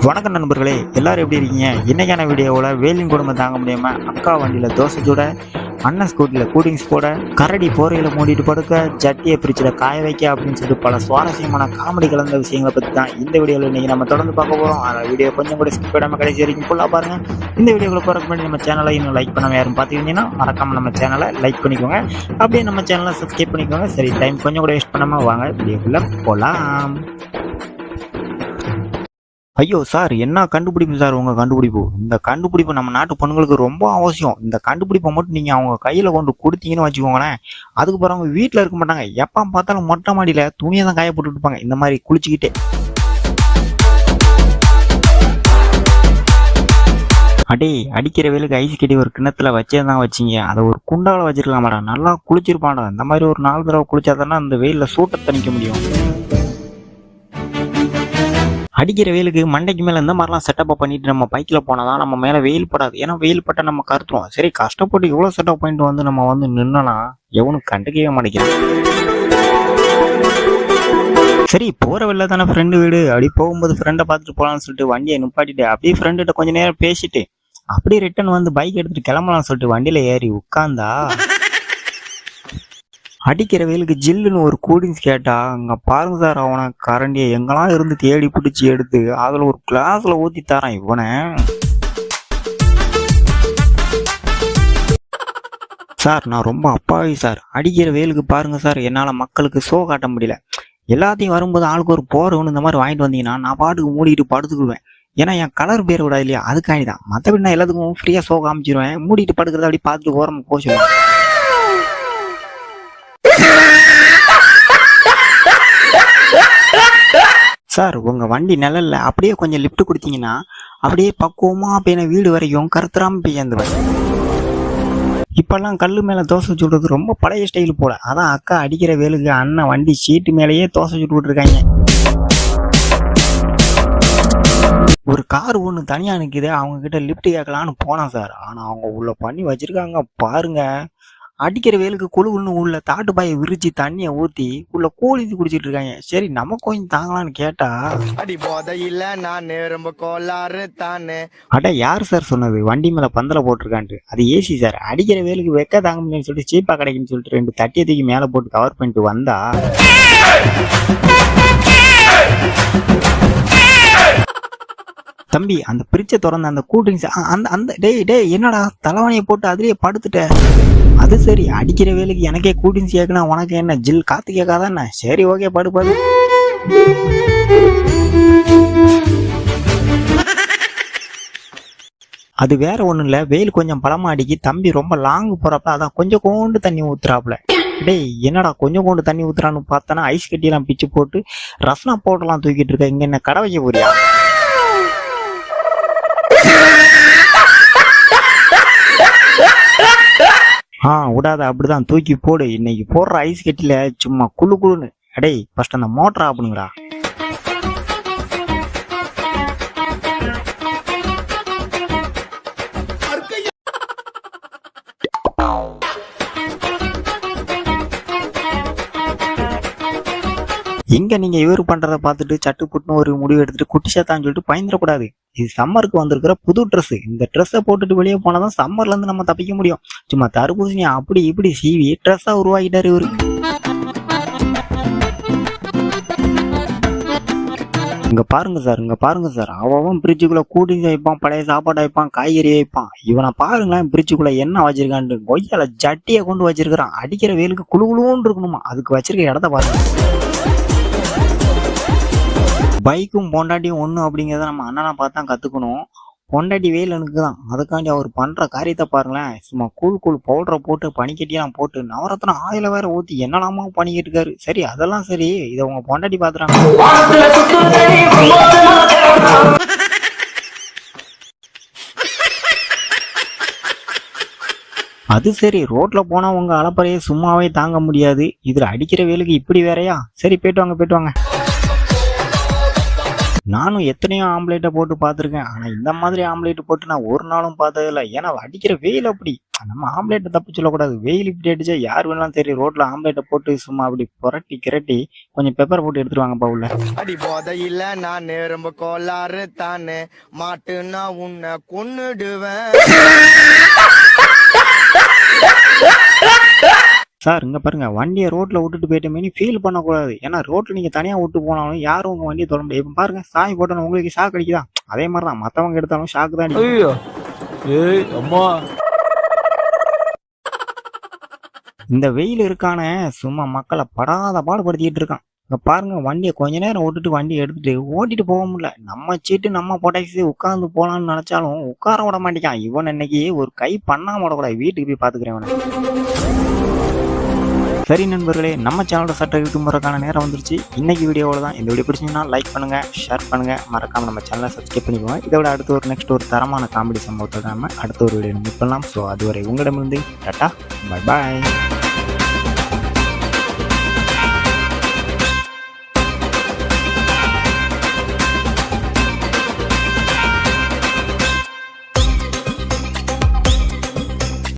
வணக்கம் நண்பர்களே, எல்லாரும் எப்படி இருக்கீங்க? இன்னைக்கான வீடியோவில் வேலின் குடும்பம் தாங்க முடியாம அக்கா வண்டியில் தோசை சுட, அண்ணன் ஸ்கூட்டியில் கூட்டிங்ஸ் போட, கரடி போரையில் மூடிட்டு படுக்க, ஜட்டியை பிரிச்சுட காய வைக்க அப்படின்னு சொல்லிட்டு பல சுவாரஸ்யமான காமெடி கலந்த விஷயங்களை பற்றி தான் இந்த வீடியோவில் இன்னைக்கு நம்ம தொடர்ந்து பார்க்க போகிறோம். அந்த வீடியோ கொஞ்சம் கூட ஸ்கிப் பண்ணாமல் கடைசி வரைக்கும் ஃபுல்லாக பாருங்கள். இந்த வீடியோக்குள்ள போகிறக்கு முன்னாடி நம்ம சேனலை இன்னும் லைக் பண்ணாமல் யாரும் பார்த்துக்கிட்டீங்கன்னா மறக்காமல் நம்ம சேனலை லைக் பண்ணிக்கோங்க. அப்படியே நம்ம சேனலை சப்ஸ்கிரைப் பண்ணிக்கோங்க. சரி, டைம் கொஞ்சம் கூட வேஸ்ட் பண்ணாமல் வாங்க வீடியோக்குள்ளே போகலாம். ஐயோ சார், என்ன கண்டுபிடிப்பு சார் உங்கள் கண்டுபிடிப்பு? இந்த கண்டுபிடிப்பு நம்ம நாட்டு பொண்ணுங்களுக்கு ரொம்ப அவசியம். இந்த கண்டுபிடிப்பை மட்டும் நீங்கள் அவங்க கையில் கொண்டு கொடுத்தீங்கன்னு வச்சுக்கோங்களேன், அதுக்கு பிறகு அவங்க வீட்டில் இருக்க மாட்டாங்க. எப்போ பார்த்தாலும் மொட்டை மாடியில் துணியை தான் காய போட்டுட்டு இருப்பாங்க, இந்த மாதிரி குளிச்சுக்கிட்டே. அடே, அடிக்கிற வேலுக்கு ஐஸ் கட்டி ஒரு கிணத்துல வச்சே தான் வச்சிங்க, அதை ஒரு குண்டாவில் வச்சிருக்கலாமாடா, நல்லா குளிச்சிருப்பாடா. இந்த மாதிரி ஒரு 4 தடவை குளிச்சாதானே அந்த வெயிலில் சூட்டை தணிக்க முடியும். அடிக்கிற வெயிலுக்கு மண்டைக்கு மேலே இந்த மாதிரிலாம் செட்டப்பை பண்ணிட்டு நம்ம பைக்கில் போனால் தான் நம்ம மேலே வெயில் படாது. ஏன்னா வெயில் பட்டால் நம்ம கருத்துருவோம். சரி, கஷ்டப்பட்டு இவ்வளோ செட்டப் பண்ணிட்டு வந்து நம்ம வந்து நின்னோன்னா எவனும் கண்டுக்கவே மாட்டேங்கிறோம். சரி, போகிற வெளில தானே ஃப்ரெண்டு வீடு, அப்படி போகும்போது ஃப்ரெண்டை பார்த்துட்டு போகலான்னு சொல்லிட்டு வண்டியை நிப்பாட்டிட்டு அப்படியே ஃப்ரெண்டுகிட்ட கொஞ்சம் நேரம் பேசிட்டு அப்படியே ரிட்டர்ன் வந்து பைக் எடுத்துகிட்டு கிளம்பலாம்னு சொல்லிட்டு வண்டியில் ஏறி உட்காந்தா அடிக்கிற வெயிலுக்கு ஜில்லுன்னு ஒரு கூலிங்ஸ் கேட்டா, அங்கே பாருங்க சார், அவனை கரண்டியை எங்கெல்லாம் இருந்து தேடி பிடிச்சி எடுத்து அதில் ஒரு கிளாஸில் ஊற்றி தரான் இவனை. சார், நான் ரொம்ப அப்பாவி சார். அடிக்கிற வெயிலுக்கு பாருங்க சார், என்னால் மக்களுக்கு ஷோ காட்ட முடியல. எல்லாத்தையும் வரும்போது ஆளுக்கு ஒரு போர்வன்னு இந்த மாதிரி வாங்கிட்டு வந்தீங்கன்னா நான் பாட்டுக்கு மூடிட்டு படுத்துக்குவேன். ஏன்னா என் கலர் பேர் விடாது இல்லையா, அதுக்காண்டி தான். மற்றபடி நான் எல்லாத்துக்கும் ஃப்ரீயாக ஷோ காமிச்சிருவேன். மூடிட்டு படுக்கிறத அப்படி பார்த்துட்டு ஓரமாக போச்சுவேன். சார், உங்கள் வண்டி நிழல்ல அப்படியே கொஞ்சம் லிஃப்ட் கொடுத்தீங்கன்னா அப்படியே பக்குவமாக போய் வீடு வரைக்கும் கருத்துறாமல் பெய்யாந்துவேன். இப்போல்லாம் கல் மேலே தோசை சுடுறது ரொம்ப பழைய ஸ்டைல் போல. அதான் அக்கா அடிக்கிற வேலுக்கு அண்ணன் வண்டி சீட்டு மேலேயே தோசை சுட்டு விட்டுருக்காங்க. ஒரு கார் ஒன்று தனியாக நிற்குது, அவங்க கிட்ட லிஃப்ட் கேட்கலான்னு போனேன் சார். ஆனால் அவங்க உள்ள பண்ணி வச்சிருக்காங்க பாருங்க. அடிக்கிற வேலுக்கு குழுன்னு உள்ள தாட்டு பாயை விரிச்சு தண்ணியை ஊற்றி உள்ள கோழித்து குடிச்சிட்டு இருக்காங்க. சரி, நம்ம கொஞ்சம் தாங்கலான்னு கேட்டா, அட யார் சார் சொன்னது வண்டி மேல பந்தல போட்டிருக்கான்ட்டு? அது ஏசி சார். அடிக்கிற வேலுக்கு வெக்க தாங்க முடியும்னு சொல்லிட்டு சீப்பா கிடைக்குன்னு சொல்லிட்டு 2 தட்டியை தூக்கி மேல போட்டு கவர் பண்ணிட்டு வந்தா, தம்பி அந்த பிரிட்சை திறந்த அந்த கூல்ட்ரிங்க்ஸ் அந்த டேய் என்னடா தலைவணியை போட்டு அதுலயே படுத்துட்ட? அது சரி, அடிக்கிற வேலைக்கு எனக்கே கூல்ட்ரிங்க்ஸ் கேட்கனா உனக்கு என்ன ஜில் காத்து கேட்காதான் என்ன? சரி, ஓகே, படு. அது வேற ஒண்ணும் இல்ல, வெயில் கொஞ்சம் பழமா அடிக்கி தம்பி ரொம்ப லாங் போறப்ப அதான் கொஞ்சம் கோண்டு தண்ணி ஊத்துறாப்புல. டேய் என்னடா கொஞ்சம் கோண்டு தண்ணி ஊத்துறான்னு பார்த்தானா ஐஸ் கட்டியெல்லாம் பிச்சு போட்டு ரசனா போட்டெல்லாம் தூக்கிட்டு இருக்க. இங்க என்ன கடை வைக்க போறியா? விடாத, அப்படிதான் தூக்கி போடு. இன்னைக்கு போடுற ஐஸ் கட்டில சும்மா குழுன்னு. அடே ஃபர்ஸ்ட் அந்த மோட்டர் ஆப்புனுங்கடா. இங்க நீங்க இவர் பண்றதை பார்த்துட்டு சட்டு புட்டுன்னு ஒரு முடிவு எடுத்துட்டு குட்டி சேத்தான்னு சொல்லிட்டு பயந்துடக்கூடாது. இது சம்மருக்கு வந்திருக்கிற புது ட்ரெஸ். இந்த ட்ரெஸ்ஸை போட்டுட்டு வெளியே போனாதான் சம்மர்ல இருந்து நம்ம தப்பிக்க முடியும். சும்மா தர்பூசணியா அப்படி இப்படி சீவி ட்ரெஸ்ஸா உருவாக்கிட்டாரு இவரு. இங்க பாருங்க சார், அவன் பிரிட்ஜுக்குள்ள கூட்டிங் வைப்பான், பழைய சாப்பாடு வைப்பான், காய்கறி வைப்பான். இவனை பாருங்களேன், பிரிட்ஜுக்குள்ள என்ன வச்சிருக்கான்னு கொய்யால ஜட்டியை கொண்டு வச்சிருக்கிறான். அடிக்கிற வெயிலுக்கு குழுன்னு இருக்கணுமா, அதுக்கு வச்சிருக்க இடத்த பாருங்க. பைக்கும் பொண்டாட்டியும் ஒன்று அப்படிங்கிறத நம்ம அண்ணனை பார்த்தா கற்றுக்கணும். பொண்டாட்டி வெயில் எனக்கு தான், அதுக்காண்டி அவர் பண்ணுற காரியத்தை பாருங்களேன். சும்மா கூழ் பவுடரை போட்டு பனிக்கட்டியெல்லாம் போட்டு நவரத்ன ஆயில வேற ஊற்றி என்னெல்லாமா பண்ணிக்கிட்டு இருக்காரு. சரி, அதெல்லாம் சரி, இதை உங்க பொண்டாட்டி பார்த்துறாங்க. அது சரி, ரோட்ல போனா உங்க அலப்பறையை சும்மாவே தாங்க முடியாது. இதுல அடிக்கிற வேலுக்கு இப்படி வேறையா? சரி, போயிட்டு வாங்க. நானும் எத்தனையோ ஆம்லேட்டை போட்டு பார்த்துருக்கேன். ஆனால் இந்த மாதிரி ஆம்லேட் போட்டு நான் ஒரு நாளும் பார்த்ததில்ல. ஏன்னா அடிக்கிற வெயில் அப்படி. நம்ம ஆம்லேட்டை தப்பு சொல்லக்கூடாது. வெயில் இப்படி அடிச்சா யார் வேணாலும் தெரியும். ரோட்டில் ஆம்லேட்டை போட்டு சும்மா அப்படி புரட்டி கிரட்டி கொஞ்சம் பெப்பர் போட்டு எடுத்துருவாங்கப்பா உள்ள. அடி போதையில நான் ரொம்ப கோளாறு தானே மாட்டுனா உன்னை கொன்னுடுவேன். சார் இங்கே பாருங்க, வண்டியை ரோட்டில் விட்டுட்டு போயிட்டோமே ஃபீல் பண்ணக்கூடாது. ஏன்னா ரோட்டில் நீங்கள் தனியாக விட்டு போனாலும் யாரும் உங்கள் வண்டியை தொட முடியாது. இப்போ பாருங்க, சாமி போட்டோன்னு உங்களுக்கு ஷாக் அடிக்குதா? அதே மாதிரி தான் மற்றவங்க எடுத்தாலும் ஷாக்கு தான் அடிக்கும். இந்த வெயில் இருக்கான சும்மா மக்களை படாத பாடுபடுத்திக்கிட்டு இருக்கான். இங்கே பாருங்க, வண்டியை கொஞ்ச நேரம் விட்டுட்டு வண்டியை எடுத்துட்டு ஓட்டிட்டு போக முடியல. நம்ம சீட்டு நம்ம பொட்டாக்சி உட்காந்து போகலான்னு நினைச்சாலும் உட்கார விட மாட்டேங்கான். இவன் இன்னைக்கு ஒரு கை பண்ணாம விடக்கூடாது. வீட்டுக்கு போய் பார்த்துக்கிறேன் இவனை. சரி நண்பர்களே, நம்ம சேனலோட சட்ட எழுத்து முறைக்கான நேரம் வந்துருச்சு. இன்னைக்கு வீடியோவில் தான். இந்த வீடியோ பிடிச்சிங்கன்னா லைக் பண்ணுங்க, ஷேர் பண்ணுங்க, மறக்காம நம்ம சேனலை சப்ஸ்கிரைப் பண்ணிக்கோங்க. இதோட அடுத்த ஒரு நெக்ஸ்ட் ஒரு தரமான காமெடி சம்பவத்தை நம்ம அடுத்த ஒரு வீடியோ மீட் பண்ணலாம். ஸோ அதுவரை உங்களிடமிருந்து டாட்டா, பை பாய்.